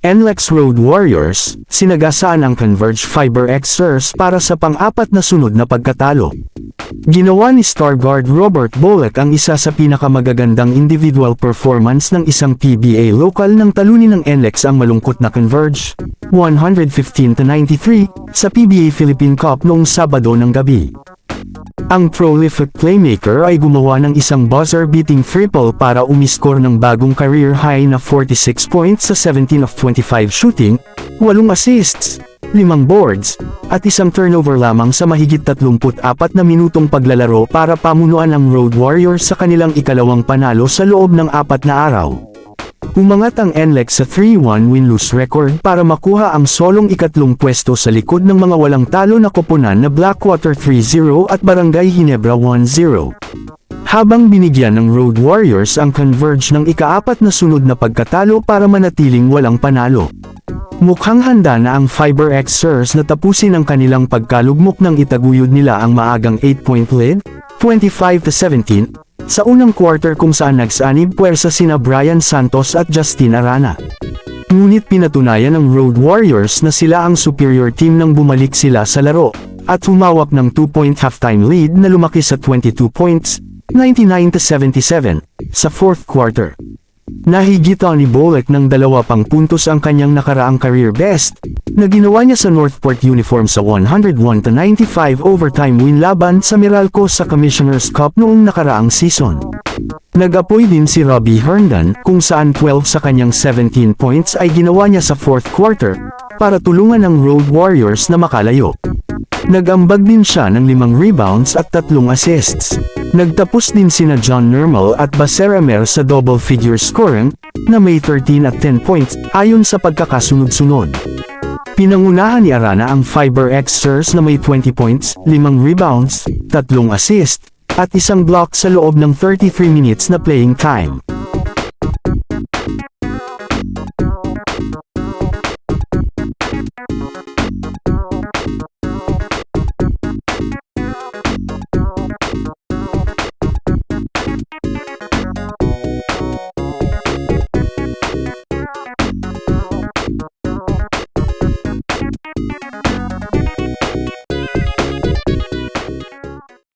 NLEX Road Warriors, sinagasaan ang Converge Fiber Xers para sa pang-apat na sunod na pagkatalo. Ginawa ni star guard Robert Bolek ang isa sa pinakamagagandang individual performance ng isang PBA local nang talunin ng NLEX ang malungkot na Converge, 115-93, sa PBA Philippine Cup noong Sabado ng gabi. Ang prolific playmaker ay gumawa ng isang buzzer-beating triple para umiskor ng bagong career high na 46 points sa 17 of 25 shooting, 8 assists, 5 boards, at isang turnover lamang sa mahigit 34 na minutong paglalaro para pamunuan ang Road Warriors sa kanilang ikalawang panalo sa loob ng 4 na araw. Umangat ang NLEX sa 3-1 win-lose record para makuha ang solong ikatlong pwesto sa likod ng mga walang talo na koponan na Blackwater 3-0 at Barangay Ginebra 1-0. Habang binigyan ng Road Warriors ang Converge ng ika-4 na sunod na pagkatalo para manatiling walang panalo. Mukhang handa na ang Fiber Xers na tapusin ang kanilang pagkalugmok ng itaguyod nila ang maagang 8-point lead, 25-17, sa unang quarter kung saan nagsanib puwersa sina Brian Santos at Justin Arana. Ngunit pinatunayan ng Road Warriors na sila ang superior team nang bumalik sila sa laro, at humawak ng 2-point halftime lead na lumaki sa 22 points, 99-77, sa fourth quarter. Nahigitan ni Bolek ng 2 pang puntos ang kanyang nakaraang career best, na ginawa niya sa Northport uniform sa 101-95 overtime win laban sa Meralco sa Commissioner's Cup noong nakaraang season. Nag-apoy din si Robbie Herndon kung saan 12 sa kanyang 17 points ay ginawa niya sa fourth quarter, para tulungan ang Road Warriors na makalayo. Nag-ambag din siya ng 5 rebounds at 3 assists. Nagtapos din sina John Nermal at Baseramer sa double figure scoring, na may 13 at 10 points, ayon sa pagkakasunod-sunod. Pinangunahan ni Arana ang Fiber Xers na may 20 points, 5 rebounds, 3 assists, at 1 block sa loob ng 33 minutes na playing time.